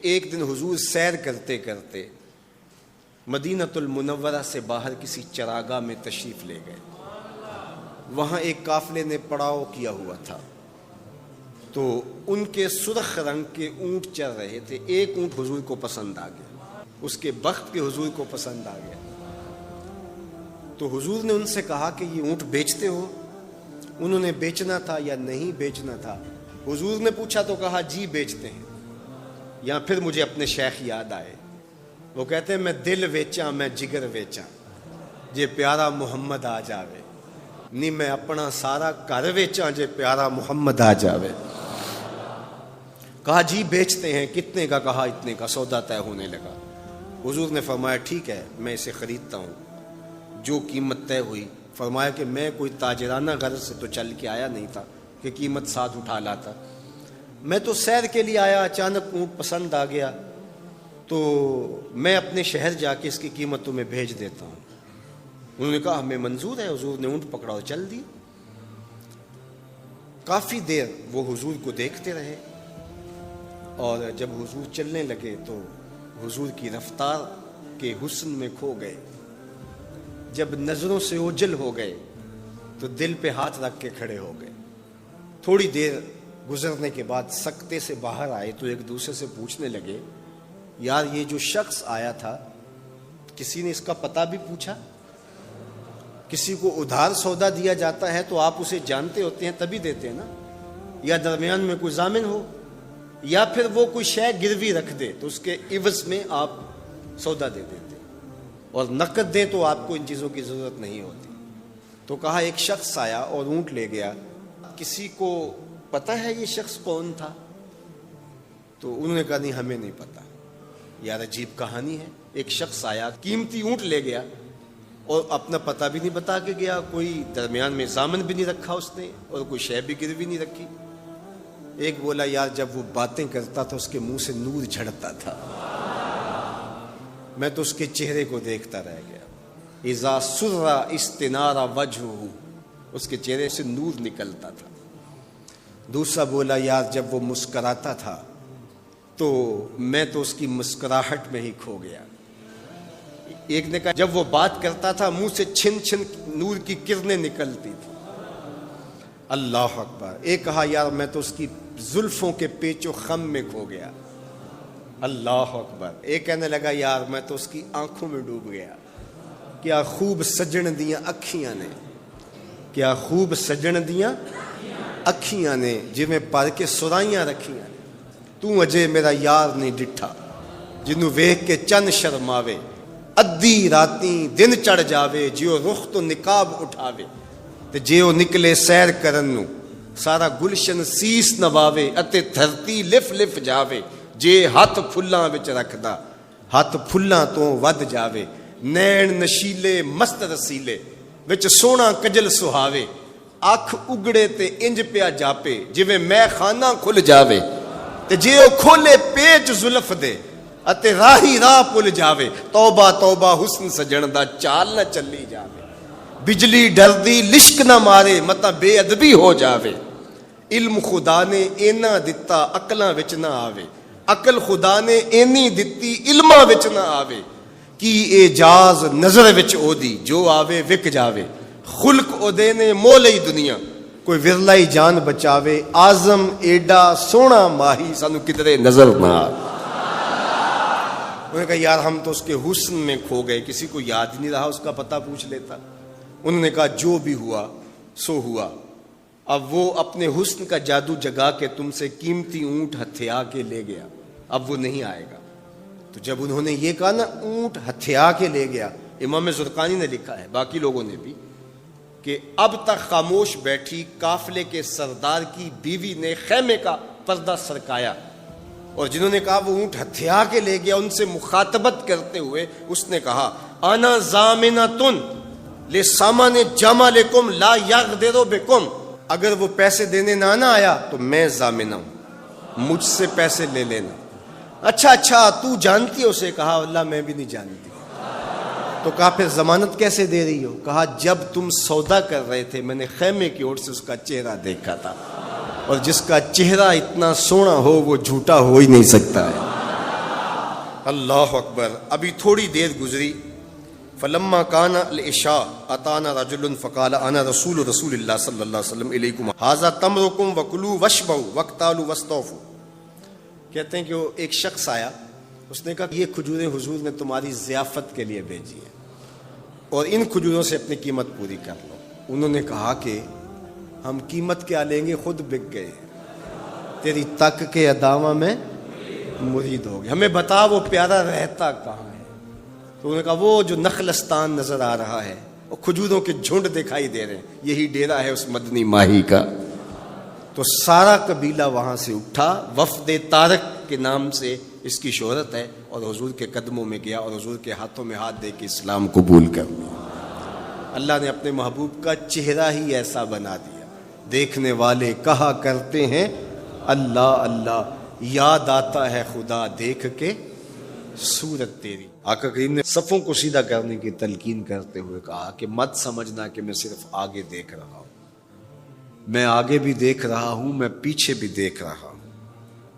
ایک دن حضور سیر کرتے کرتے مدینۃ المنورہ سے باہر کسی چراگاہ میں تشریف لے گئے. وہاں ایک قافلے نے پڑاؤ کیا ہوا تھا، تو ان کے سرخ رنگ کے اونٹ چل رہے تھے. ایک اونٹ حضور کو پسند آ گیا، اس کے بخت کے حضور کو پسند آ گیا. تو حضور نے ان سے کہا کہ یہ اونٹ بیچتے ہو؟ انہوں نے بیچنا تھا یا نہیں بیچنا تھا. حضور نے پوچھا تو کہا جی بیچتے ہیں. یا پھر مجھے اپنے شیخ یاد آئے، وہ کہتے ہیں میں دل ویچاں میں جگر ویچاں جے پیارا محمد آ جاوے، نہیں میں اپنا سارا گھر ویچاں جے پیارا محمد آ جاوے. کہا جی بیچتے ہیں. کتنے کا؟ کہا اتنے کا. سودا طے ہونے لگا. حضور نے فرمایا ٹھیک ہے میں اسے خریدتا ہوں. جو قیمت طے ہوئی، فرمایا کہ میں کوئی تاجرانہ غرض سے تو چل کے آیا نہیں تھا کہ قیمت ساتھ اٹھا لاتا. میں تو سیر کے لیے آیا، اچانک اونٹ پسند آ گیا تو میں اپنے شہر جا کے اس کی قیمت تمہیں بھیج دیتا ہوں. انہوں نے کہا ہمیں منظور ہے. حضور نے اونٹ پکڑا اور چل دی. کافی دیر وہ حضور کو دیکھتے رہے، اور جب حضور چلنے لگے تو حضور کی رفتار کے حسن میں کھو گئے. جب نظروں سے اوجھل ہو گئے تو دل پہ ہاتھ رکھ کے کھڑے ہو گئے. تھوڑی دیر گزرنے کے بعد سکتے سے باہر آئے تو ایک دوسرے سے پوچھنے لگے یار یہ جو شخص آیا تھا کسی نے اس کا پتہ بھی پوچھا؟ کسی کو ادھار سودا دیا جاتا ہے تو آپ اسے جانتے ہوتے ہیں تبھی دیتے ہیں نا، یا درمیان میں کوئی ضامن ہو، یا پھر وہ کوئی شے گروی رکھ دے تو اس کے عوض میں آپ سودا دے دیتے، اور نقد دیں تو آپ کو ان چیزوں کی ضرورت نہیں ہوتی. تو کہا ایک شخص آیا اور اونٹ لے گیا، کسی کو پتا ہے یہ شخص کون تھا؟ تو انہوں نے کہا نہیں ہمیں نہیں پتا. یار عجیب کہانی ہے، ایک شخص آیا قیمتی اونٹ لے گیا اور اپنا پتہ بھی نہیں بتا کے گیا، کوئی درمیان میں ضامن بھی نہیں رکھا اس نے، اور کوئی شے بھی گروی نہیں رکھی. ایک بولا یار جب وہ باتیں کرتا تھا اس کے منہ سے نور جھڑتا تھا، میں تو اس کے چہرے کو دیکھتا رہ گیا. اذا سر استنار وجہہ، اس کے چہرے سے نور نکلتا تھا. دوسرا بولا یار جب وہ مسکراتا تھا تو میں تو اس کی مسکراہٹ میں ہی کھو گیا. ایک نے کہا جب وہ بات کرتا تھا منہ سے چھن چھن نور کی کرنیں نکلتی تھی. اللہ اکبر. ایک کہا یار میں تو اس کی زلفوں کے پیچ و خم میں کھو گیا. اللہ اکبر. ایک کہنے لگا یار میں تو اس کی آنکھوں میں ڈوب گیا. کیا خوب سجن دیاں اکھیاں نے، کیا خوب سجن دیاں اکھیاں نے جویں پر کے سرائیاں رکھیاں نے. تو اجے میرا یار نہیں ڈٹھا جنوں ویکھ کے چن شرماوے. ادھی راتیں دن چڑھ جاوے جیو رخ تو نقاب اٹھاوے. تے جے او نکلے سیر کرن نو سارا گلشن سیس نواوے اتے دھرتی لف لف جاوے. جے ہاتھ پھلاں وچ رکھدا ہاتھ پھلاں تو ود جاوے. نین نشیلے مست رسیلے وچ سونا کجل سہاوے. اکھ اگڑے تے انج پیا جاپے جویں میں خانہ کھل جاوے. تے جے او کھولے پیچ زلف دے اتے راہی راہ پل جاوے. توبہ توبہ حسن سجن دا چال نہ چلی جاوے. بجلی ڈردی لشک نہ مارے متا بے ادبی ہو جاوے. علم خدا نے اینا دتا عقلاں وچ نہ آوے. عقل خدا نے اینی دتی علماں وچ نہ آوے. کی اعجاز نظر وچ او دی جو آوے وک جاوے. خلق او دے نے مول ہی دنیا کوئی ورلا ہی جان بچاوے. آزم ایڈا سونا ماہی سانو کدرے نظر نہ آوے. انہوں نے کہا یار ہم تو اس کے حسن میں کھو گئے، کسی کو یاد ہی نہیں رہا اس کا پتہ پوچھ لیتا. انہوں نے کہا جو بھی ہوا سو ہوا. اب وہ اپنے حسن کا جادو جگا کے تم سے قیمتی اونٹ ہتھیا کے لے گیا، اب وہ نہیں آئے گا. تو جب انہوں نے یہ کہا نا اونٹ ہتھیا کے لے گیا، امام زرقانی نے لکھا ہے باقی لوگوں نے بھی کہ اب تک خاموش بیٹھی قافلے کے سردار کی بیوی نے خیمے کا پردہ سرکایا، اور جنہوں نے کہا وہ اونٹ ہتھیا کے لے گیا ان سے مخاطبت کرتے ہوئے اس نے کہا انا ضامنۃ لسامان جمالکم لا یغدر بکم. اگر وہ پیسے دینے نہ آیا تو میں ضامنہ ہوں، مجھ سے پیسے لے لینا. اچھا تو جانتی ہے اسے؟ کہا اللہ میں بھی نہیں جانتی. تو کہا پھر ضمانت کیسے دے رہی ہو؟ کہا جب تم سودا کر رہے تھے میں نے خیمے کی اوٹ سے اس کا چہرہ دیکھا تھا، اور جس کا چہرہ اتنا سونا ہو وہ جھوٹا ہو ہی نہیں سکتا ہے. اللہ اکبر. ابھی تھوڑی دیر گزری. فلما کان العشاء اتانا رجل فقال انا رسول اللہ صلی اللہ علیہ وسلم الیکم ھذا تمرکم وکلوا واشبعوا واقتالوا واستوفوا. کہتے ہیں کہ وہ ایک شخص آیا, اس نے کہا یہ کھجوریں حضور نے تمہاری ضیافت کے لیے بھیجی ہیں اور ان کھجوروں سے اپنی قیمت پوری کر لو. انہوں نے کہا کہ ہم قیمت کیا لیں گے, خود بک گئے ہیں, تیری تک کے ادامہ میں مرید ہو گئے, ہمیں بتا وہ پیارا رہتا کہاں ہے. تو انہوں نے کہا وہ جو نخلستان نظر آ رہا ہے, وہ کھجوروں کے جھنڈ دکھائی دے رہے ہیں, یہی ڈیرا ہے اس مدنی ماہی کا. تو سارا قبیلہ وہاں سے اٹھا, وفد طارق کے نام سے اس کی شہرت ہے, اور حضور کے قدموں میں گیا اور حضور کے ہاتھوں میں ہاتھ دے کے اسلام قبول کر لیا. اللہ نے اپنے محبوب کا چہرہ ہی ایسا بنا دیا, دیکھنے والے کہا کرتے ہیں اللہ اللہ, یاد آتا ہے خدا دیکھ کے صورت تیری. آقا کریم نے صفوں کو سیدھا کرنے کی تلقین کرتے ہوئے کہا کہ مت سمجھنا کہ میں صرف آگے دیکھ رہا ہوں, میں آگے بھی دیکھ رہا ہوں, میں پیچھے بھی دیکھ رہا ہوں,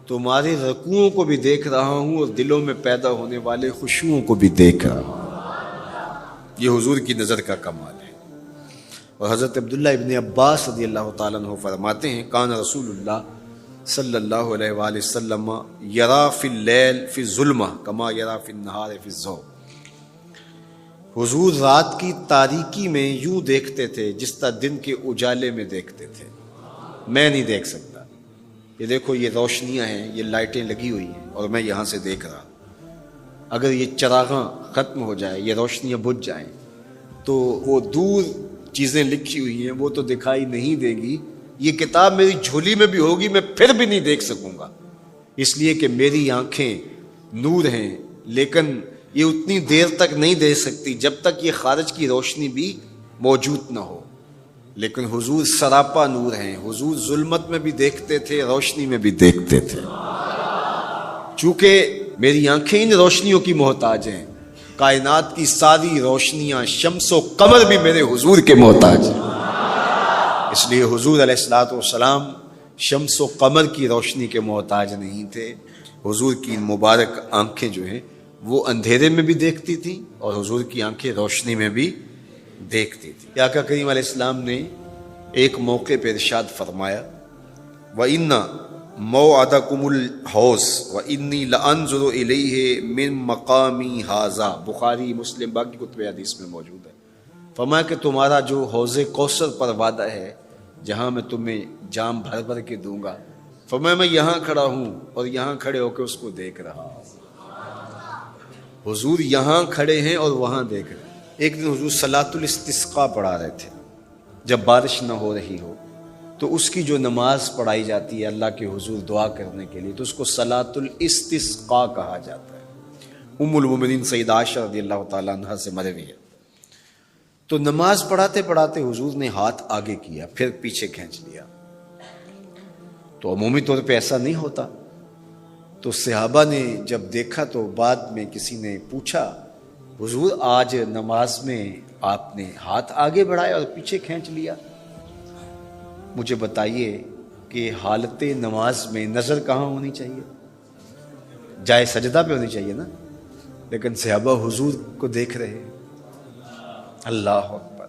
تمہارے رکوعوں کو بھی دیکھ رہا ہوں, اور دلوں میں پیدا ہونے والے خشوعوں کو بھی دیکھ رہا ہوں. یہ حضور کی نظر کا کمال ہے. اور حضرت عبداللہ ابن عباس رضی اللہ تعالیٰ عنہ فرماتے ہیں کان رسول اللہ صلی اللہ علیہ وآلہ وسلم یرا فی اللیل فی الظلمہ کما یرا فی النہار فی الضوء. حضور رات کی تاریکی میں یوں دیکھتے تھے جس طرح دن کے اجالے میں دیکھتے تھے. میں نہیں دیکھ سکتا, یہ دیکھو یہ روشنیاں ہیں, یہ لائٹیں لگی ہوئی ہیں اور میں یہاں سے دیکھ رہا, اگر یہ چراغاں ختم ہو جائے, یہ روشنیاں بجھ جائیں, تو وہ دور چیزیں لکھی ہوئی ہیں وہ تو دکھائی نہیں دے گی, یہ کتاب میری جھولی میں بھی ہوگی میں پھر بھی نہیں دیکھ سکوں گا, اس لیے کہ میری آنکھیں نور ہیں, لیکن یہ اتنی دیر تک نہیں دیکھ سکتی جب تک یہ خارج کی روشنی بھی موجود نہ ہو. لیکن حضور سراپا نور ہیں, حضور ظلمت میں بھی دیکھتے تھے, روشنی میں بھی دیکھتے تھے. چونکہ میری آنکھیں ان روشنیوں کی محتاج ہیں, کائنات کی ساری روشنیاں شمس و قمر بھی میرے حضور کے محتاج ہیں. اس لیے حضور علیہ الصلوۃ والسلام شمس و قمر کی روشنی کے محتاج نہیں تھے. حضور کی مبارک آنکھیں جو ہیں وہ اندھیرے میں بھی دیکھتی تھیں اور حضور کی آنکھیں روشنی میں بھی دیکھتی تھیں. آقا کریم علیہ السلام نے ایک موقع پہ ارشاد فرمایا وَإِنَّ مَوْعَدَكُمُ الْحَوْض وَإِنِّي لَأَنظُرُ إِلَيْهِ مِن مَقَامِي هَذَا. بخاری مسلم باقی کتب حدیث میں موجود ہے. فرمایا کہ تمہارا جو حوض کوثر پر وعدہ ہے جہاں میں تمہیں جام بھر بھر کے دوں گا, فرمایا میں یہاں کھڑا ہوں اور یہاں کھڑے ہو کے اس کو دیکھ رہا ہوں. حضور یہاں کھڑے ہیں اور وہاں دیکھ رہے ہیں. ایک دن حضور صلاۃ الاستسقاء پڑھا رہے تھے, جب بارش نہ ہو رہی ہو تو اس کی جو نماز پڑھائی جاتی ہے اللہ کے حضور دعا کرنے کے لیے, تو اس کو صلاۃ الاستسقاء کہا جاتا ہے. ام المومنین سیدہ عائشہ رضی اللہ تعالیٰ عنہا سے مروی ہے. تو نماز پڑھاتے پڑھاتے حضور نے ہاتھ آگے کیا پھر پیچھے کھینچ لیا. تو عمومی طور پہ ایسا نہیں ہوتا. تو صحابہ نے جب دیکھا تو بعد میں کسی نے پوچھا حضور آج نماز میں آپ نے ہاتھ آگے بڑھایا اور پیچھے کھینچ لیا, مجھے بتائیے کہ حالت نماز میں نظر کہاں ہونی چاہیے؟ جائے سجدہ پہ ہونی چاہیے نا, لیکن صحابہ حضور کو دیکھ رہے ہیں. اللہ اکبر.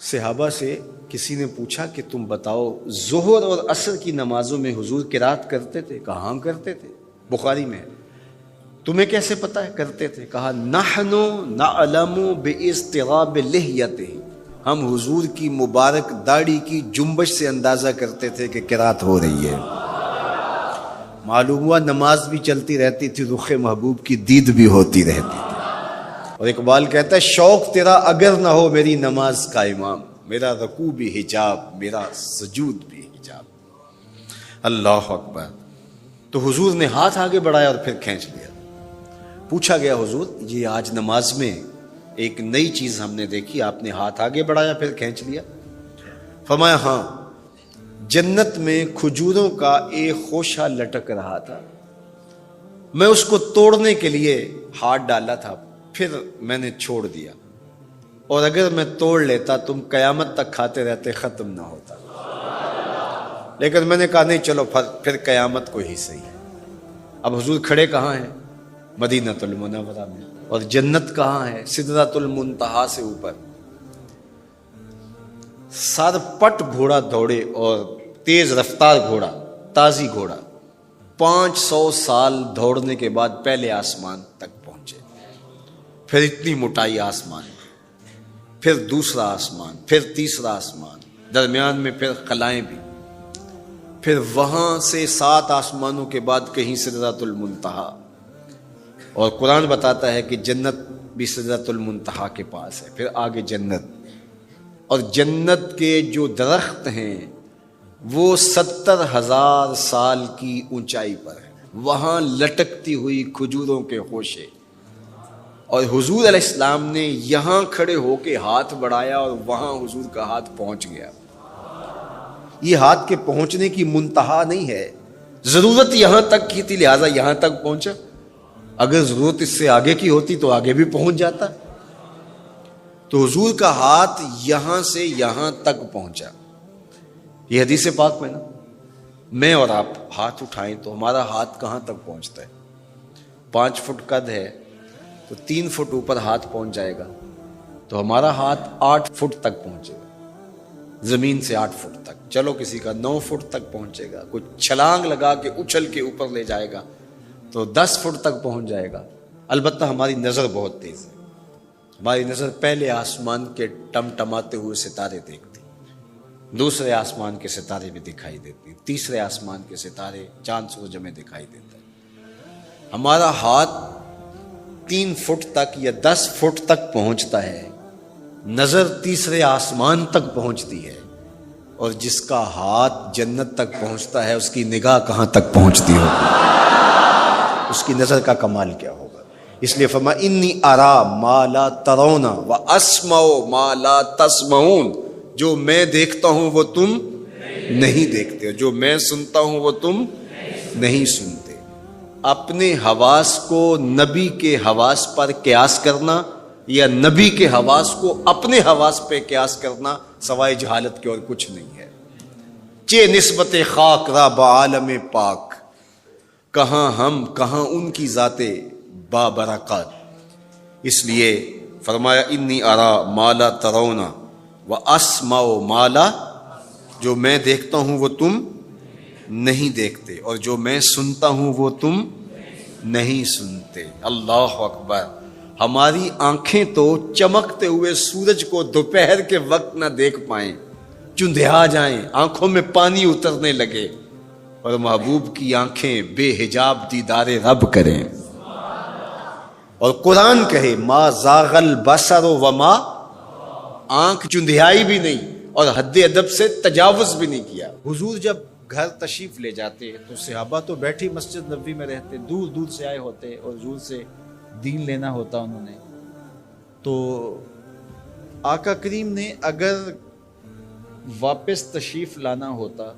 صحابہ سے کسی نے پوچھا کہ تم بتاؤ ظہر اور عصر کی نمازوں میں حضور قرات کرتے تھے؟ کہاں کرتے تھے, بخاری میں. تمہیں کیسے پتا ہے کرتے تھے؟ کہا نحن نعلم باضطراب لحیتہ, ہم حضور کی مبارک داڑھی کی جنبش سے اندازہ کرتے تھے کہ قرات ہو رہی ہے. معلوم ہوا نماز بھی چلتی رہتی تھی, رخ محبوب کی دید بھی ہوتی رہتی تھی. اور اقبال کہتا ہے شوق تیرا اگر نہ ہو میری نماز کا امام, میرا رکوع بھی حجاب میرا سجود بھی حجاب. اللہ اکبر. تو حضور نے ہاتھ آگے بڑھایا اور پھر کھینچ لیا. پوچھا گیا حضور یہ آج نماز میں ایک نئی چیز ہم نے دیکھی, آپ نے ہاتھ آگے بڑھایا پھر کھینچ لیا. فرمایا ہاں, جنت میں کھجوروں کا ایک خوشہ لٹک رہا تھا, میں اس کو توڑنے کے لیے ہاتھ ڈالا تھا, پھر میں نے چھوڑ دیا, اور اگر میں توڑ لیتا تم قیامت تک کھاتے رہتے, ختم نہ ہوتا. لیکن میں نے کہا نہیں چلو پھر قیامت کو ہی صحیح. اب حضور کھڑے کہاں ہیں؟ مدینۃ المنورہ میں. اور جنت کہاں ہے؟ سدرۃ المنتہا سے اوپر. سر پٹ گھوڑا دوڑے اور تیز رفتار گھوڑا، تازی گھوڑا، 500 سال دوڑنے کے بعد پہلے آسمان تک پہنچے. پھر اتنی موٹائی آسمان، پھر دوسرا آسمان، پھر تیسرا آسمان، درمیان میں پھر خلائیں بھی، پھر وہاں سے 7 آسمانوں کے بعد کہیں سدرۃ المنتہا. اور قرآن بتاتا ہے کہ جنت بھی سدرۃ المنتہا کے پاس ہے. پھر آگے جنت، اور جنت کے جو درخت ہیں وہ 70,000 سال کی اونچائی پر ہیں. وہاں لٹکتی ہوئی کھجوروں کے خوشے. اور حضور علیہ السلام نے یہاں کھڑے ہو کے ہاتھ بڑھایا اور وہاں حضور کا ہاتھ پہنچ گیا. یہ ہاتھ کے پہنچنے کی منتہا نہیں ہے، ضرورت یہاں تک کی تھی لہٰذا یہاں تک پہنچا. اگر ضرورت اس سے آگے کی ہوتی تو آگے بھی پہنچ جاتا. تو حضور کا ہاتھ یہاں سے یہاں تک پہنچا. یہ حدیث پاک میں نا، میں اور آپ ہاتھ اٹھائیں تو ہمارا ہاتھ کہاں تک پہنچتا ہے؟ 5 فٹ قد ہے تو 3 فٹ اوپر ہاتھ پہنچ جائے گا، تو ہمارا ہاتھ 8 فٹ تک پہنچے گا، زمین سے 8 فٹ تک. چلو کسی کا 9 فٹ تک پہنچے گا، کوئی چھلانگ لگا کے اچھل کے اوپر لے جائے گا تو 10 فٹ تک پہنچ جائے گا. البتہ ہماری نظر بہت تیز ہے. ہماری نظر پہلے آسمان کے ٹمٹماتے ہوئے ستارے دیکھتی، دوسرے آسمان کے ستارے بھی دکھائی دیتی، تیسرے آسمان کے ستارے، چاند سورج میں دکھائی دیتا ہے. ہمارا ہاتھ 3 فٹ تک یا 10 فٹ تک پہنچتا ہے، نظر تیسرے آسمان تک پہنچتی ہے. اور جس کا ہاتھ جنت تک پہنچتا ہے اس کی نگاہ کہاں تک پہنچتی ہوگی، اس کی نظر کا کمال کیا ہوگا. اس لیے فرمایا انی ارا ما لا ترون واسمع ما لا تسمعون. جو میں دیکھتا ہوں وہ تم نہیں دیکھتے، جو میں سنتا ہوں وہ تم نہیں سنتے. اپنے حواس کو نبی کے حواس پر قیاس کرنا یا نبی کے حواس کو اپنے حواس پہ قیاس کرنا سوائے جہالت کے اور کچھ نہیں ہے. چے نسبت خاک را بعالم پاک، کہاں ہم کہاں ان کی ذاتیں بابرکات. اس لیے فرمایا انی ارا ما لا ترون واسمع ما لا، جو میں دیکھتا ہوں وہ تم نہیں دیکھتے اور جو میں سنتا ہوں وہ تم نہیں سنتے. اللہ اکبر. ہماری آنکھیں تو چمکتے ہوئے سورج کو دوپہر کے وقت نہ دیکھ پائیں، چندھیا جائیں، آنکھوں میں پانی اترنے لگے، اور محبوب کی آنکھیں بے حجاب دیدار رب کریں. اور قرآن کہے ما زاغ البصر وما، آنکھ چندھیائی بھی نہیں اور حد ادب سے تجاوز بھی نہیں کیا. حضور جب گھر تشریف لے جاتے تو صحابہ تو بیٹھی مسجد نبوی میں رہتے، دور دور سے آئے ہوتے اور حضور سے دین لینا ہوتا انہوں نے. تو آقا کریم نے اگر واپس تشریف لانا ہوتا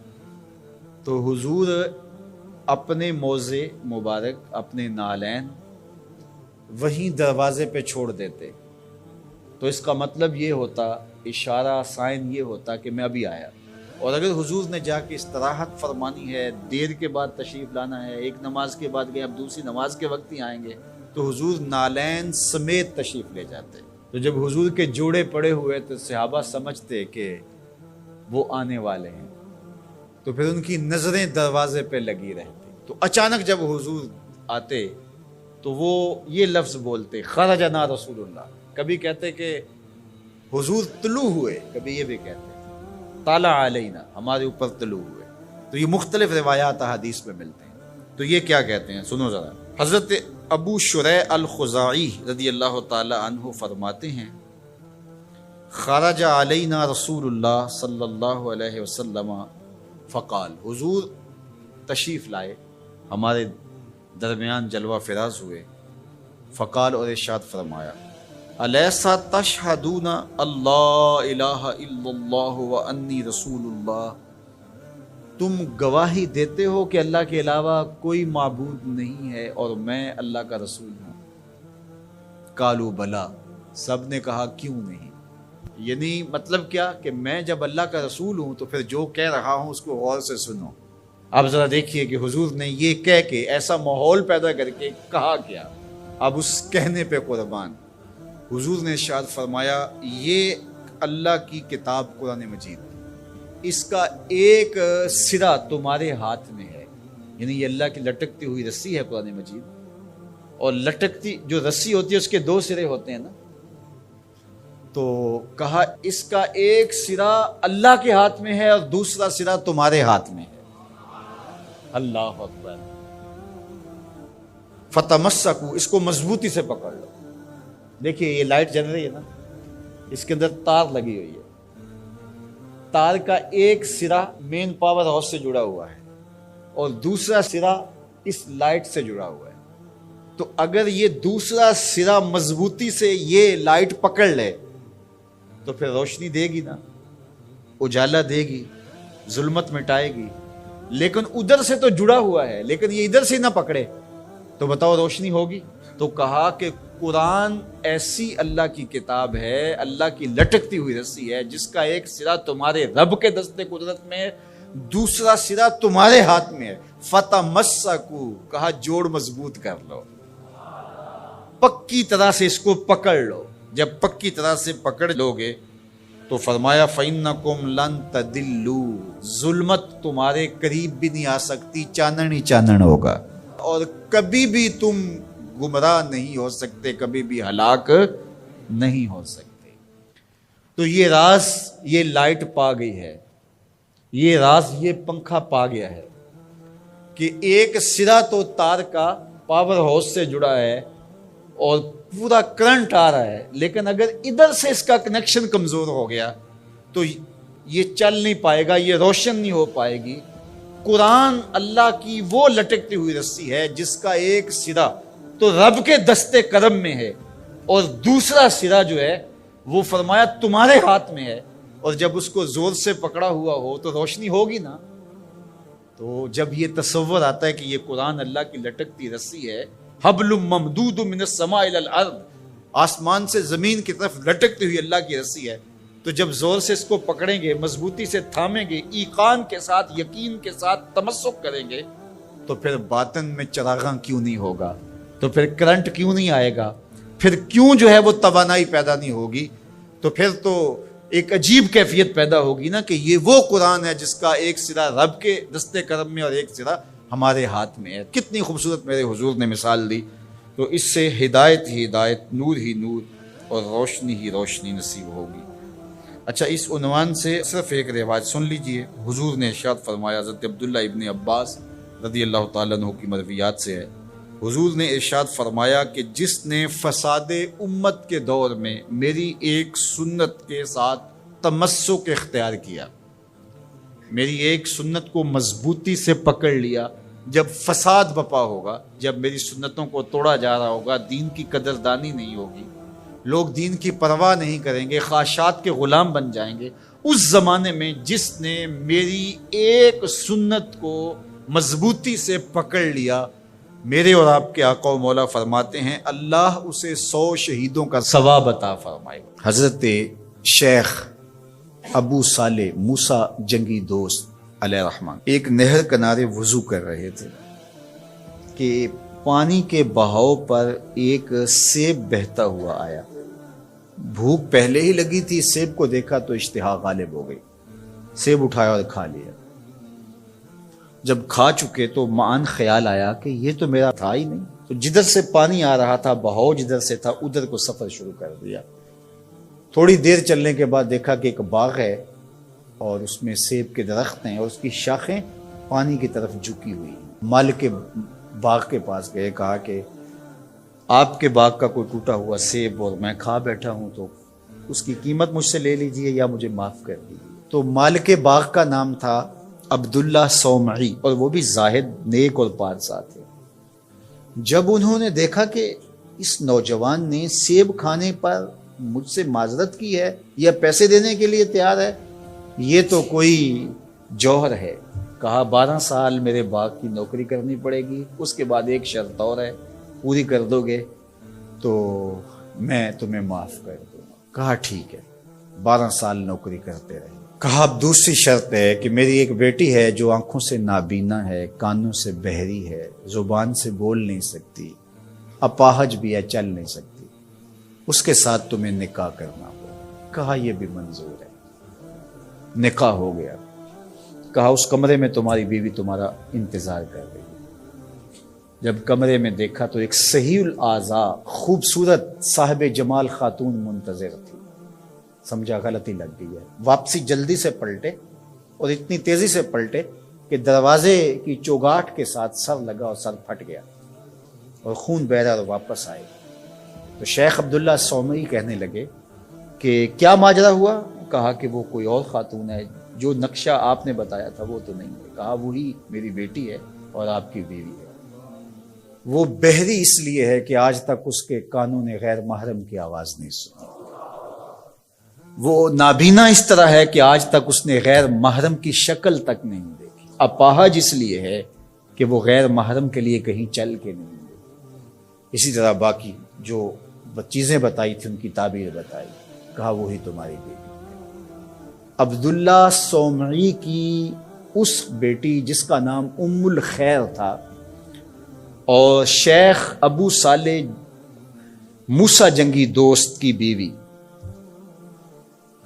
تو حضور اپنے موزے مبارک، اپنے نالین وہیں دروازے پہ چھوڑ دیتے. تو اس کا مطلب یہ ہوتا، اشارہ سائن یہ ہوتا کہ میں ابھی آیا. اور اگر حضور نے جا کے استراحت فرمانی ہے، دیر کے بعد تشریف لانا ہے، ایک نماز کے بعد گئے اب دوسری نماز کے وقت ہی آئیں گے، تو حضور نالین سمیت تشریف لے جاتے. تو جب حضور کے جوڑے پڑے ہوئے تو صحابہ سمجھتے کہ وہ آنے والے ہیں، تو پھر ان کی نظریں دروازے پہ لگی رہتی. تو اچانک جب حضور آتے تو وہ یہ لفظ بولتے خرجنا رسول اللہ. کبھی کہتے کہ حضور طلوع ہوئے، کبھی یہ بھی کہتے طلع علینا، ہمارے اوپر طلوع ہوئے. تو یہ مختلف روایات حدیث میں ملتے ہیں. تو یہ کیا کہتے ہیں سنو ذرا. حضرت ابو شریح الخزاعی رضی اللہ تعالی عنہ فرماتے ہیں خرج علینا رسول اللہ صلی اللہ علیہ وسلم فقال، حضور تشریف لائے، ہمارے درمیان جلوہ فراز ہوئے. فقال، اور ارشاد فرمایا الیسا تشہدون اللہ الہ الا اللہ وانی رسول اللہ، تم گواہی دیتے ہو کہ اللہ کے علاوہ کوئی معبود نہیں ہے اور میں اللہ کا رسول ہوں. قالوا بلا، سب نے کہا کیوں نہیں. یعنی مطلب کیا کہ میں جب اللہ کا رسول ہوں تو پھر جو کہہ رہا ہوں اس کو غور سے سنو. آپ ذرا دیکھیے کہ حضور نے یہ کہہ کے ایسا ماحول پیدا کر کے کہا کیا، اب اس کہنے پہ قربان۔ حضور نے ارشاد فرمایا یہ اللہ کی کتاب قرآن مجید، اس کا ایک سرا تمہارے ہاتھ میں ہے، یعنی یہ اللہ کی لٹکتی ہوئی رسی ہے قرآن مجید، اور لٹکتی جو رسی ہوتی ہے اس کے دو سرے ہوتے ہیں نا، تو کہا اس کا ایک سرا اللہ کے ہاتھ میں ہے اور دوسرا سرا تمہارے ہاتھ میں ہے۔ اللہ اکبر۔ فتمسکو، اس کو مضبوطی سے پکڑ لو۔ دیکھیے یہ لائٹ جل رہی ہے نا، اس کے اندر تار لگی ہوئی ہے، تار کا ایک سرا مین پاور ہاؤس سے جڑا ہوا ہے اور دوسرا سرا اس لائٹ سے جڑا ہوا ہے، تو اگر یہ دوسرا سرا مضبوطی سے یہ لائٹ پکڑ لے تو پھر روشنی دے گی نا، اجالا دے گی، ظلمت مٹائے گی، لیکن ادھر سے تو جڑا ہوا ہے، لیکن یہ ادھر سے نہ پکڑے تو بتاؤ روشنی ہوگی؟ تو کہا کہ قرآن ایسی اللہ کی کتاب ہے، اللہ کی لٹکتی ہوئی رسی ہے، جس کا ایک سرا تمہارے رب کے دستے قدرت میں ہے، دوسرا سرا تمہارے ہاتھ میں ہے۔ فتمسکو، کہا جوڑ مضبوط کر لو، پکی طرح سے اس کو پکڑ لو۔ جب پکی طرح سے پکڑ لو گے تو فرمایا فَإِنَّكُمْ لَن تَدِلُّوا، ظلمت تمہارے قریب بھی نہیں آ سکتی، چانن ہی چانن ہوگا، اور کبھی بھی تم گمراہ نہیں ہو سکتے، کبھی بھی ہلاک نہیں ہو سکتے۔ تو یہ راز یہ لائٹ پا گئی ہے، یہ راز یہ پنکھا پا گیا ہے کہ ایک سرا تو تار کا پاور ہاؤس سے جڑا ہے اور پورا کرنٹ آ رہا ہے، لیکن اگر ادھر سے اس کا کنیکشن کمزور ہو گیا تو یہ چل نہیں پائے گا، یہ روشن نہیں ہو پائے گی۔ قرآن اللہ کی وہ لٹکتی ہوئی رسی ہے جس کا ایک سرا تو رب کے دستے کرم میں ہے اور دوسرا سرا جو ہے وہ فرمایا تمہارے ہاتھ میں ہے، اور جب اس کو زور سے پکڑا ہوا ہو تو روشنی ہوگی نا۔ تو جب یہ تصور آتا ہے کہ یہ قرآن اللہ کی لٹکتی رسی ہے، حبل ممدود من السماء الى الارض، آسمان سے زمین کی طرف لٹکتی ہوئی اللہ کی رسی ہے، تو جب زور سے اس کو پکڑیں گے، مضبوطی سے تھامیں گے، ایقان کے ساتھ، یقین کے ساتھ تمسک کریں گے، تو پھر باطن میں چراغاں کیوں نہیں ہوگا، تو پھر کرنٹ کیوں نہیں آئے گا، پھر کیوں جو ہے وہ توانائی پیدا نہیں ہوگی، تو پھر تو ایک عجیب کیفیت پیدا ہوگی نا کہ یہ وہ قرآن ہے جس کا ایک سرا رب کے دستے کرم میں اور ایک سرا ہمارے ہاتھ میں ہے۔ کتنی خوبصورت میرے حضور نے مثال دی۔ تو اس سے ہدایت ہی ہدایت، نور ہی نور اور روشنی ہی روشنی نصیب ہوگی۔ اچھا، اس عنوان سے صرف ایک روایت سن لیجئے۔ حضور نے ارشاد فرمایا، حضرت عبداللہ ابن عباس رضی اللہ تعالیٰ عنہ کی مرویات سے ہے، حضور نے ارشاد فرمایا کہ جس نے فساد امت کے دور میں میری ایک سنت کے ساتھ تمسک اختیار کیا، میری ایک سنت کو مضبوطی سے پکڑ لیا، جب فساد بپا ہوگا، جب میری سنتوں کو توڑا جا رہا ہوگا، دین کی قدردانی نہیں ہوگی، لوگ دین کی پرواہ نہیں کریں گے، خواہشات کے غلام بن جائیں گے، اس زمانے میں جس نے میری ایک سنت کو مضبوطی سے پکڑ لیا، میرے اور آپ کے آقا و مولا فرماتے ہیں اللہ اسے 100 شہیدوں کا ثواب عطا فرمائے گا۔ حضرت شیخ ابو صالح موسیٰ جنگی دوست علیہ رحمان ایک نہر کنارے وضو کر رہے تھے کہ پانی کے بہاؤ پر ایک سیب بہتا ہوا آیا۔ بھوک پہلے ہی لگی تھی، سیب کو دیکھا تو اشتہا غالب ہو گئی، سیب اٹھایا اور کھا لیا۔ جب کھا چکے تو معان خیال آیا کہ یہ تو میرا تھا ہی نہیں، تو جدھر سے پانی آ رہا تھا، بہاؤ جدھر سے تھا، ادھر کو سفر شروع کر دیا۔ تھوڑی دیر چلنے کے بعد دیکھا کہ ایک باغ ہے اور اس میں سیب کے درخت ہیں اور اس کی شاخیں پانی کی طرف جھکی ہوئی ہیں۔ مالک باغ کے پاس گئے، کہا کہ آپ کے باغ کا کوئی ٹوٹا ہوا سیب اور میں کھا بیٹھا ہوں، تو اس کی قیمت مجھ سے لے لیجئے یا مجھے معاف کر دیجیے۔ تو مالک باغ کا نام تھا عبداللہ صومعی، اور وہ بھی زاہد، نیک اور پارسا تھے۔ جب انہوں نے دیکھا کہ اس نوجوان نے سیب کھانے پر مجھ سے معذرت کی ہے یا پیسے دینے کے لیے تیار ہے، یہ تو کوئی جوہر ہے، کہا 12 سال میرے باغ کی نوکری کرنی پڑے گی، اس کے بعد ایک شرط اور ہے، پوری کر دو گے تو میں تمہیں معاف کر دوں گا۔ کہا ٹھیک ہے، 12 سال نوکری کرتے رہے۔ کہا اب دوسری شرط ہے کہ میری ایک بیٹی ہے جو آنکھوں سے نابینا ہے، کانوں سے بہری ہے، زبان سے بول نہیں سکتی، اپاہج بھی ہے، چل نہیں سکتی، اس کے ساتھ تمہیں نکاح کرنا ہوگا۔ کہا یہ بھی منظور ہے۔ نکاح ہو گیا۔ کہا اس کمرے میں تمہاری بیوی تمہارا انتظار کر رہی ہے۔ جب کمرے میں دیکھا تو ایک صحیح الاعضاء خوبصورت صاحب جمال خاتون منتظر تھی۔ سمجھا غلطی لگ گئی ہے، واپسی جلدی سے پلٹے اور اتنی تیزی سے پلٹے کہ دروازے کی چوگاٹ کے ساتھ سر لگا اور سر پھٹ گیا اور خون بہ رہا اور واپس آئے۔ تو شیخ عبداللہ صومعی کہنے لگے کہ کیا ماجرا ہوا؟ کہا کہ وہ کوئی اور خاتون ہے، جو نقشہ آپ نے بتایا تھا وہ تو نہیں ہے۔ کہا وہی میری بیٹی ہے اور آپ کی بیوی ہے۔ وہ بہری اس لیے ہے کہ آج تک اس کے کانوں نے غیر محرم کی آواز نہیں سنی۔ وہ نابینا اس طرح ہے کہ آج تک اس نے غیر محرم کی شکل تک نہیں دیکھی۔ اپاہج اس لیے ہے کہ وہ غیر محرم کے لیے کہیں چل کے نہیں گئی۔ اسی طرح باقی جو چیزیں بتائی تھی ان کی تعبیر بتائی۔ کہا وہی تمہاری بیٹی ہے۔ عبداللہ صومعی کی اس بیٹی جس کا نام ام الخیر تھا اور شیخ ابو صالح موسیٰ جنگی دوست کی بیوی،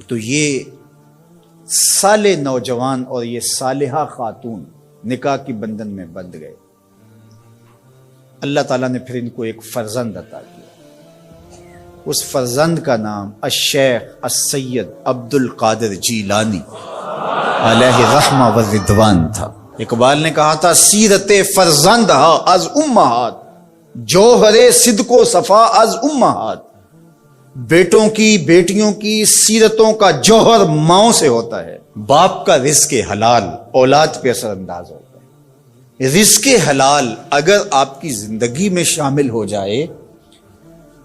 تو یہ صالح نوجوان اور یہ صالحہ خاتون نکاح کی بندھن میں بندھ گئے۔ اللہ تعالیٰ نے پھر ان کو ایک فرزند عطا کیا۔ اس فرزند کا نام الشیخ السید عبد القادر جیلانی علیہ رحمہ و رضوان تھا۔ اقبال نے کہا تھا سیرت فرزند از امہات، جوہر صدق و صفا از امہات۔ بیٹوں کی بیٹیوں کی سیرتوں کا جوہر ماؤں سے ہوتا ہے۔ باپ کا رزق حلال اولاد پہ اثر انداز ہوتا ہے۔ رزق حلال اگر آپ کی زندگی میں شامل ہو جائے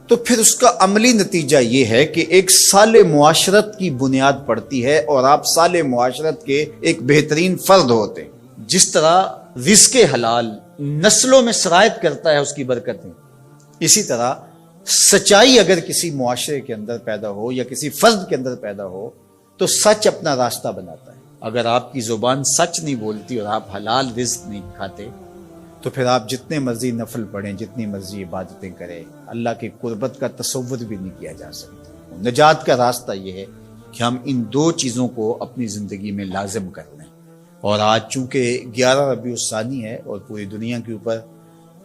تو پھر اس کا عملی نتیجہ یہ ہے کہ ایک صالح معاشرت کی بنیاد پڑتی ہے اور آپ صالح معاشرت کے ایک بہترین فرد ہوتے ہیں۔ جس طرح رزق حلال نسلوں میں سرایت کرتا ہے اس کی برکتیں، اسی طرح سچائی اگر کسی معاشرے کے اندر پیدا ہو یا کسی فرد کے اندر پیدا ہو تو سچ اپنا راستہ بناتا ہے۔ اگر آپ کی زبان سچ نہیں بولتی اور آپ حلال رزق نہیں کھاتے تو پھر آپ جتنے مرضی نفل پڑھیں، جتنی مرضی عبادتیں کریں، اللہ کی قربت کا تصور بھی نہیں کیا جا سکتا۔ نجات کا راستہ یہ ہے کہ ہم ان دو چیزوں کو اپنی زندگی میں لازم کر لیں۔ اور آج چونکہ 11 ربیع الثانی ہے اور پوری دنیا کے اوپر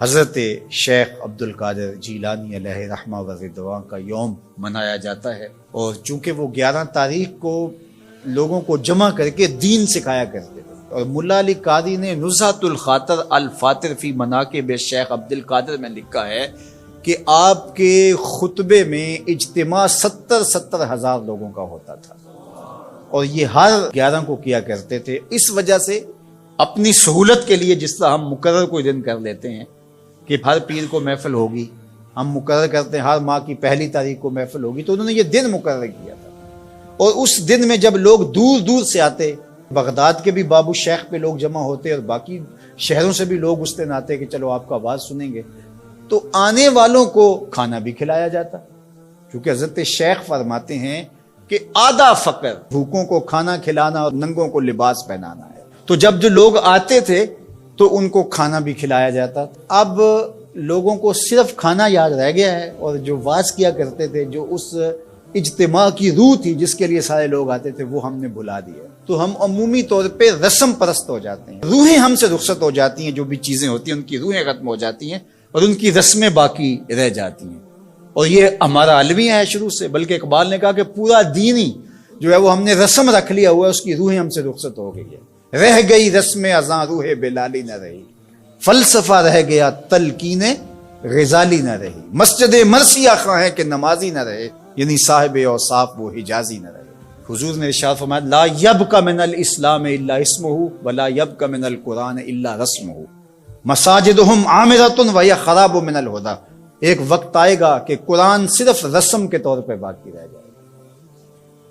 حضرت شیخ عبد القادر جیلانی علیہ رحمہ و رضوان کا یوم منایا جاتا ہے، اور چونکہ وہ 11 تاریخ کو لوگوں کو جمع کر کے دین سکھایا کرتے تھے، اور ملا علی قاری نے نزہۃ الخاطر الفاطر فی مناقب شیخ عبد القادر میں لکھا ہے کہ آپ کے خطبے میں اجتماع 70 ہزار لوگوں کا ہوتا تھا، اور یہ ہر 11 کو کیا کرتے تھے۔ اس وجہ سے اپنی سہولت کے لیے جس طرح ہم مقرر کوئی دن کر لیتے ہیں کہ ہر پیر کو محفل ہوگی، ہم مقرر کرتے ہیں ہر ماہ کی پہلی تاریخ کو محفل ہوگی، تو انہوں نے یہ دن مقرر کیا تھا۔ اور اس دن میں جب لوگ دور دور سے آتے، بغداد کے بھی بابو شیخ پہ لوگ جمع ہوتے اور باقی شہروں سے بھی لوگ اس دن آتے کہ چلو آپ کا آواز سنیں گے، تو آنے والوں کو کھانا بھی کھلایا جاتا، کیونکہ حضرت شیخ فرماتے ہیں کہ آدھا فقر بھوکوں کو کھانا کھلانا اور ننگوں کو لباس پہنانا ہے۔ تو جب جو لوگ آتے تھے تو ان کو کھانا بھی کھلایا جاتا۔ اب لوگوں کو صرف کھانا یاد رہ گیا ہے، اور جو واز کیا کرتے تھے، جو اس اجتماع کی روح تھی جس کے لیے سارے لوگ آتے تھے، وہ ہم نے بھلا دیا۔ تو ہم عمومی طور پہ رسم پرست ہو جاتے ہیں، روحیں ہم سے رخصت ہو جاتی ہیں، جو بھی چیزیں ہوتی ہیں ان کی روحیں ختم ہو جاتی ہیں اور ان کی رسمیں باقی رہ جاتی ہیں۔ اور یہ ہمارا المیہ ہے شروع سے، بلکہ اقبال نے کہا کہ پورا دین ہی جو ہے وہ ہم نے رسم رکھ لیا ہوا ہے، اس کی روحیں ہم سے رخصت ہو گئی ہے۔ رہ گئی رسم ازاں روح بلالی نہ رہی، فلسفہ رہ گیا تلقین غزالی نہ رہی، مسجد مرثیہ خواہیں کہ نمازی نہ رہے، یعنی صاحب اوصاف وہ حجازی نہ رہے۔ حضور نے ارشاد فرمایا لا یبقى من الاسلام الا اسمہ ولا یبقى من القرآن الا رسمہ، مساجدہم عامرۃ وہی خراب من الہدی۔ ایک وقت آئے گا کہ قرآن صرف رسم کے طور پہ باقی رہ جائے گا،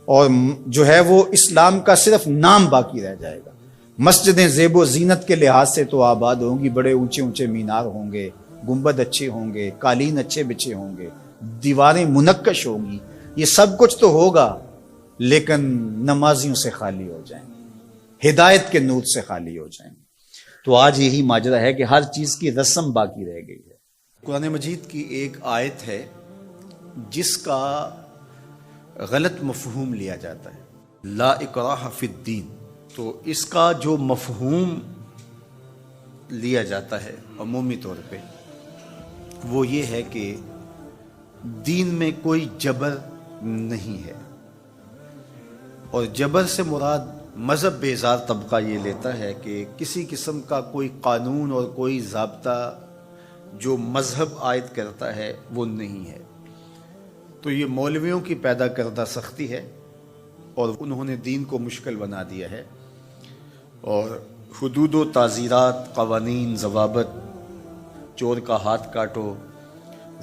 اور جو ہے وہ اسلام کا صرف نام باقی رہ جائے گا۔ مسجدیں زیب و زینت کے لحاظ سے تو آباد ہوں گی، بڑے اونچے اونچے مینار ہوں گے، گنبد اچھے ہوں گے، قالین اچھے بچھے ہوں گے، دیواریں منقش ہوں گی، یہ سب کچھ تو ہوگا، لیکن نمازیوں سے خالی ہو جائیں، ہدایت کے نور سے خالی ہو جائیں۔ تو آج یہی ماجرا ہے کہ ہر چیز کی رسم باقی رہ گئی ہے۔ قرآن مجید کی ایک آیت ہے جس کا غلط مفہوم لیا جاتا ہے، لا اکراہ فی الدین۔ تو اس کا جو مفہوم لیا جاتا ہے عمومی طور پہ وہ یہ ہے کہ دین میں کوئی جبر نہیں ہے، اور جبر سے مراد مذہب بیزار طبقہ یہ لیتا ہے کہ کسی قسم کا کوئی قانون اور کوئی ضابطہ جو مذہب عائد کرتا ہے وہ نہیں ہے۔ تو یہ مولویوں کی پیدا کردہ سختی ہے، اور انہوں نے دین کو مشکل بنا دیا ہے، اور حدود و تعزیرات، قوانین، ضوابط، چور کا ہاتھ کاٹو،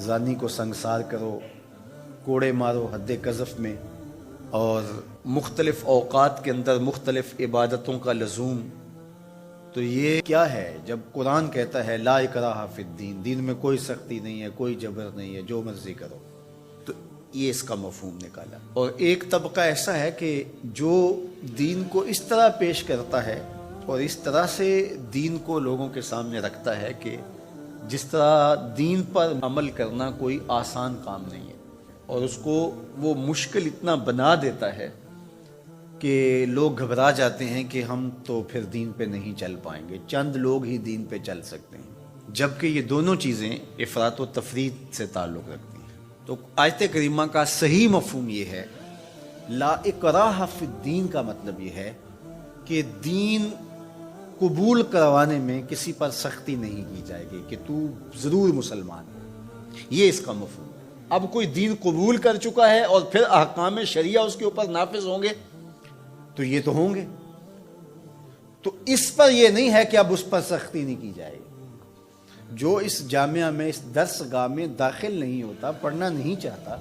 زانی کو سنگسار کرو، کوڑے مارو حد قذف میں، اور مختلف اوقات کے اندر مختلف عبادتوں کا لزوم۔ تو یہ کیا ہے جب قرآن کہتا ہے لا اکراہ فی الدین، دین میں کوئی سختی نہیں ہے، کوئی جبر نہیں ہے، جو مرضی کرو۔ تو یہ اس کا مفہوم نکالا۔ اور ایک طبقہ ایسا ہے کہ جو دین کو اس طرح پیش کرتا ہے اور اس طرح سے دین کو لوگوں کے سامنے رکھتا ہے کہ جس طرح دین پر عمل کرنا کوئی آسان کام نہیں ہے، اور اس کو وہ مشکل اتنا بنا دیتا ہے کہ لوگ گھبرا جاتے ہیں کہ ہم تو پھر دین پہ نہیں چل پائیں گے، چند لوگ ہی دین پہ چل سکتے ہیں، جبکہ یہ دونوں چیزیں افراط و تفریط سے تعلق رکھتی ہیں۔ تو آیت کریمہ کا صحیح مفہوم یہ ہے، لا اکراہ فی الدین کا مطلب یہ ہے کہ دین قبول کروانے میں کسی پر سختی نہیں کی جائے گی کہ تو ضرور مسلمان ہے، یہ اس کا مفہوم ہے۔ اب کوئی دین قبول کر چکا ہے اور پھر احکام شریعہ اس کے اوپر نافذ ہوں گے تو یہ تو ہوں گے، تو اس پر یہ نہیں ہے کہ اب اس پر سختی نہیں کی جائے گی۔ جو اس جامعہ میں، اس درس گاہ میں داخل نہیں ہوتا، پڑھنا نہیں چاہتا،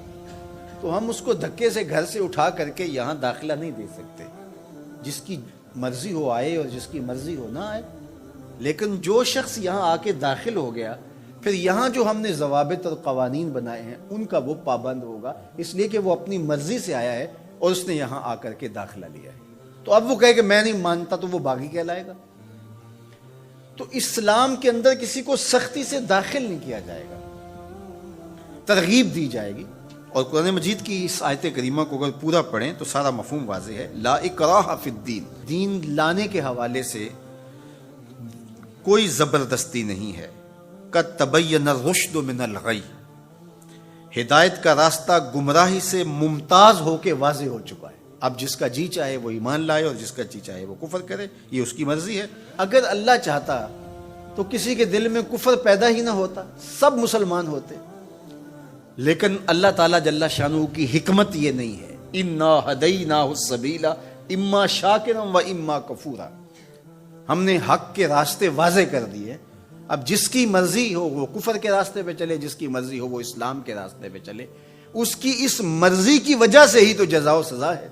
تو ہم اس کو دھکے سے گھر سے اٹھا کر کے یہاں داخلہ نہیں دے سکتے۔ جس کی مرضی ہو آئے اور جس کی مرضی ہو نہ آئے، لیکن جو شخص یہاں آ کے داخل ہو گیا، پھر یہاں جو ہم نے ضوابط اور قوانین بنائے ہیں ان کا وہ پابند ہوگا، اس لیے کہ وہ اپنی مرضی سے آیا ہے اور اس نے یہاں آ کر کے داخلہ لیا ہے۔ تو اب وہ کہے کہ میں نہیں مانتا تو وہ باغی کہلائے گا۔ تو اسلام کے اندر کسی کو سختی سے داخل نہیں کیا جائے گا، ترغیب دی جائے گی۔ اور قرآن مجید کی اس آیت کریمہ کو اگر پورا پڑھیں تو سارا مفہوم واضح ہے، لا اکراہ فی الدین، دین لانے کے حوالے سے کوئی زبردستی نہیں ہے۔ قد تبین الرشد من الغی، ہدایت کا راستہ گمراہی سے ممتاز ہو کے واضح ہو چکا ہے۔ اب جس کا جی چاہے وہ ایمان لائے اور جس کا جی چاہے وہ کفر کرے، یہ اس کی مرضی ہے۔ اگر اللہ چاہتا تو کسی کے دل میں کفر پیدا ہی نہ ہوتا، سب مسلمان ہوتے، لیکن اللہ تعالیٰ جل شانہ کی حکمت یہ نہیں ہے۔ انا ہدیناہ السبیل اما شاکرا و اما کفورا، ہم نے حق کے راستے واضح کر دیے۔ اب جس کی مرضی ہو وہ کفر کے راستے پہ چلے، جس کی مرضی ہو وہ اسلام کے راستے پہ چلے، اس کی اس مرضی کی وجہ سے ہی تو جزا و سزا ہے۔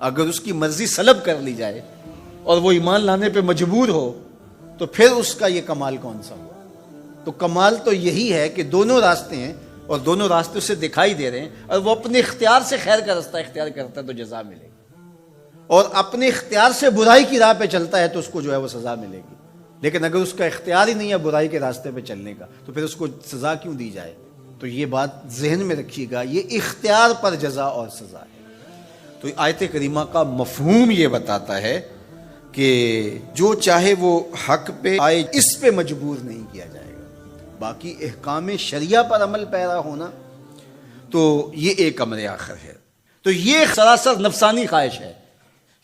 اگر اس کی مرضی سلب کر لی جائے اور وہ ایمان لانے پہ مجبور ہو تو پھر اس کا یہ کمال کون سا ہوا؟ تو کمال تو یہی ہے کہ دونوں راستے ہیں اور دونوں راستے اسے دکھائی دے رہے ہیں، اور وہ اپنے اختیار سے خیر کا راستہ اختیار کرتا ہے تو جزا ملے گی، اور اپنے اختیار سے برائی کی راہ پہ چلتا ہے تو اس کو جو ہے وہ سزا ملے گی۔ لیکن اگر اس کا اختیار ہی نہیں ہے برائی کے راستے پہ چلنے کا تو پھر اس کو سزا کیوں دی جائے؟ تو یہ بات ذہن میں رکھیے گا، یہ اختیار پر جزا اور سزا ہے۔ تو آیت کریمہ کا مفہوم یہ بتاتا ہے کہ جو چاہے وہ حق پہ آئے، اس پہ مجبور نہیں کیا جائے گا۔ باقی احکام شریعہ پر عمل پیرا ہونا تو یہ ایک امر آخر ہے۔ تو یہ سراسر نفسانی خواہش ہے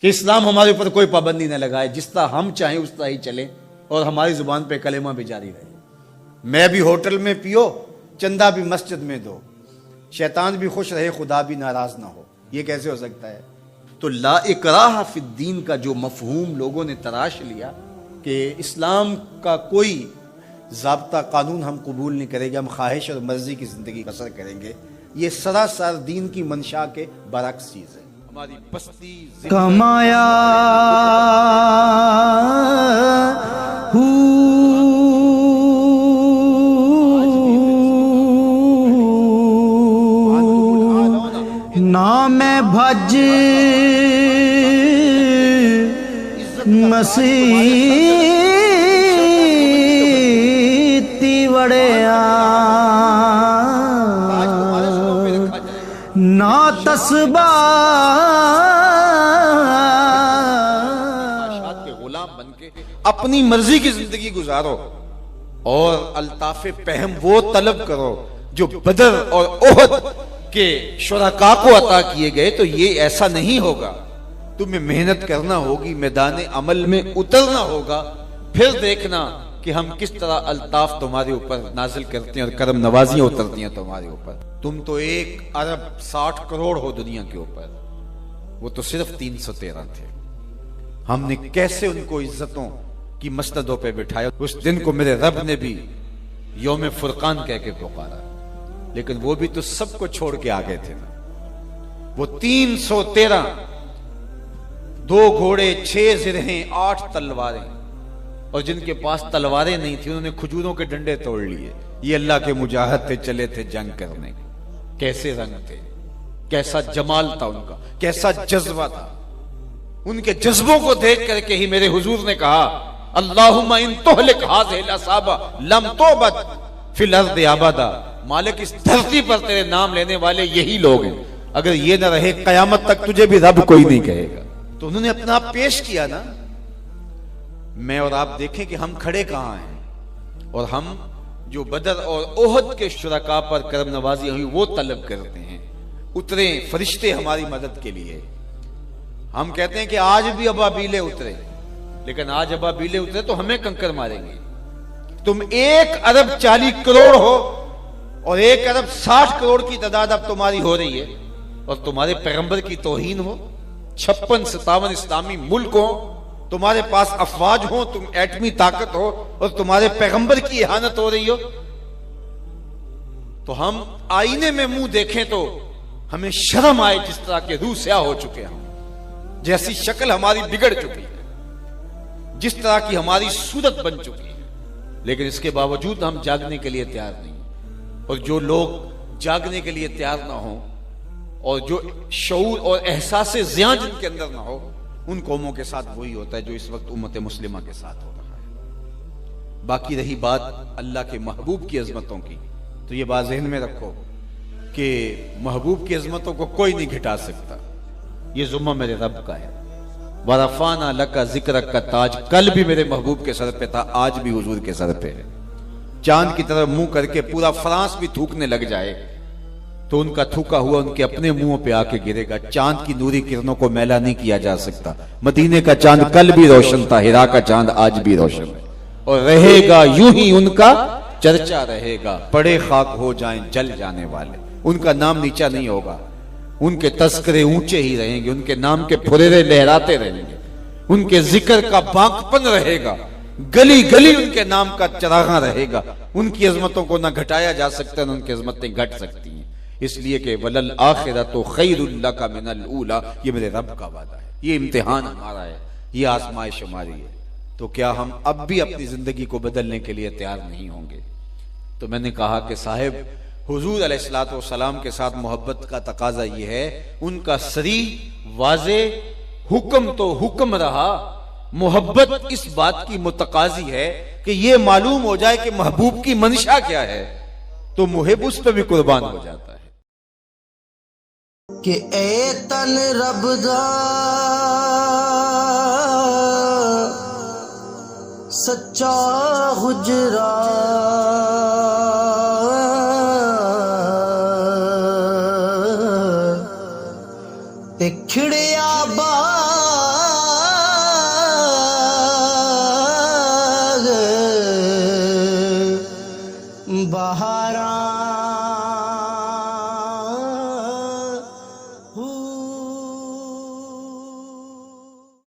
کہ اسلام ہمارے اوپر کوئی پابندی نہ لگائے، جس طرح ہم چاہیں اس طرح ہی چلیں اور ہماری زبان پہ کلمہ بھی جاری رہے۔ میں بھی ہوٹل میں پیو، چندہ بھی مسجد میں دو، شیطان بھی خوش رہے، خدا بھی ناراض نہ ہو، یہ کیسے ہو سکتا ہے؟ تو لا اکراہ فی الدین کا جو مفہوم لوگوں نے تراش لیا کہ اسلام کا کوئی ضابطہ قانون ہم قبول نہیں کریں گے، ہم خواہش اور مرضی کی زندگی بسر کریں گے، یہ سراسر دین کی منشا کے برعکس چیز ہے۔ ہماری پستی کمایا نام میں بھج مسیتی وڑیا نا تسبہ کے غلام بن کے اپنی مرضی کی زندگی گزارو اور الطاف پہم وہ طلب کرو جو بدر اور احد کے شرکاء کو عطا کیے گئے. تو یہ ایسا نہیں ہوگا, تمہیں محنت کرنا ہوگی, میدان عمل میں اترنا ہوگا, پھر دیکھنا کہ ہم کس طرح الطاف تمہارے اوپر نازل کرتے ہیں اور کرم نوازیاں اترتی ہیں تمہارے اوپر. تم تو 1 ارب 60 کروڑ ہو دنیا کے اوپر, وہ تو صرف 313 تھے. ہم نے کیسے ان کو عزتوں کی مسندوں پہ بٹھایا. اس دن کو میرے رب نے بھی یوم فرقان کہہ کے پکارا, لیکن وہ بھی تو سب کو چھوڑ کے آگے تھے نا. وہ 313, 2 گھوڑے, 6 زرہیں, 8 تلواریں, اور جن کے پاس تلواریں نہیں تھی انہوں نے کھجوروں کے ڈنڈے توڑ لیے. یہ اللہ کے مجاہد تھے, چلے تھے جنگ کرنے. کیسے رنگ تھے, کیسا جمال تھا ان کا, کیسا جذبہ تھا. ان کے جذبوں کو دیکھ کر کے ہی میرے حضور نے کہا اللہم ان تہلک هذه العصابہ لم تعبد فی الارض ابدا. مالک اس دھرتی پر تیرے نام لینے والے یہی لوگ ہیں, اگر یہ نہ رہے قیامت تک تجھے بھی رب کوئی نہیں کہے گا. تو انہوں نے اپنا آپ پیش کیا نا. میں اور آپ دیکھیں کہ ہم کھڑے کہاں ہیں, اور ہم جو بدر اور احد کے شرکاء پر کرم نوازی ہوئی وہ طلب کرتے ہیں. اترے فرشتے ہماری مدد کے لیے. ہم کہتے ہیں کہ آج بھی ابابیلے اترے, لیکن آج ابابیلے اترے تو ہمیں کنکر ماریں گے. تم 1 ارب 40 کروڑ ہو اور 1 ارب 60 کروڑ کی تعداد اب تمہاری ہو رہی ہے, اور تمہارے پیغمبر کی توہین ہو. 56-57 اسلامی ملک ہو, تمہارے پاس افواج ہو, تم ایٹمی طاقت ہو, اور تمہارے پیغمبر کی اہانت ہو رہی ہو. تو ہم آئینے میں منہ دیکھیں تو ہمیں شرم آئے, جس طرح کے روح سیاہ ہو چکے ہیں, جیسی شکل ہماری بگڑ چکی ہے, جس طرح کی ہماری صورت بن چکی ہے. لیکن اس کے باوجود ہم جاگنے کے لیے تیار نہیں. اور جو لوگ جاگنے کے لیے تیار نہ ہوں, اور جو شعور اور احساس زیاں جن کے اندر نہ ہو, ان قوموں کے ساتھ وہی ہوتا ہے جو اس وقت امت مسلمہ کے ساتھ ہو رہا ہے. باقی رہی بات اللہ کے محبوب کی عظمتوں کی, تو یہ بات ذہن میں رکھو کہ محبوب کی عظمتوں کو کوئی نہیں گھٹا سکتا. یہ ذمہ میرے رب کا ہے. وَرَفَعْنَا لَكَ ذِكْرَكَ کا تاج کل بھی میرے محبوب کے سر پہ تھا, آج بھی حضور کے سر پہ ہے. چاند کی طرف منہ کر کے پورا فرانس بھی تھوکنے لگ جائے تو ان کا تھوکا ہوا ان کے اپنے منہوں پہ آ کے گرے گا. چاند کی نوری کرنوں کو میلا نہیں کیا جا سکتا. مدینے کا چاند کل بھی روشن تھا, ہرا کا چاند آج بھی روشن ہے, اور رہے گا یوں ہی ان کا چرچا رہے گا. پڑے خاک ہو جائیں جل جانے والے, ان کا نام نیچا نہیں ہوگا, ان کے تذکرے اونچے ہی رہیں گے, ان کے نام کے پھریرے لہراتے رہیں گے, ان کے ذکر کا بانکپن رہے گا, گلی گلی ان کے نام کا چراغاں رہے گا. ان کی عظمتوں کو نہ گھٹایا جا سکتا, نہ ان کی عظمتیں گھٹ سکتی ہیں. اس لیے کہ وَلَلْآخِرَةُ خَيْرٌ لَكَ مِنَ الْأُولَى, یہ میرے رب کا وعدہ ہے. یہ امتحان ہمارا ہے, یہ آزمائش ہماری ہے. تو کیا ہم اب بھی اپنی زندگی کو بدلنے کے لیے تیار نہیں ہوں گے؟ تو میں نے کہا کہ صاحب حضور علیہ الصلوۃ والسلام کے ساتھ محبت کا تقاضا یہ ہے, ان کا صریح واضح حکم تو حکم رہا, محبت اس بات کی متقاضی ہے کہ یہ معلوم ہو جائے کہ محبوب کی منشا کیا ہے, تو محب اس پہ بھی قربان ہو جاتا ہے. کہ اے تن رب دا سچا حجرا, تے کھڑیا با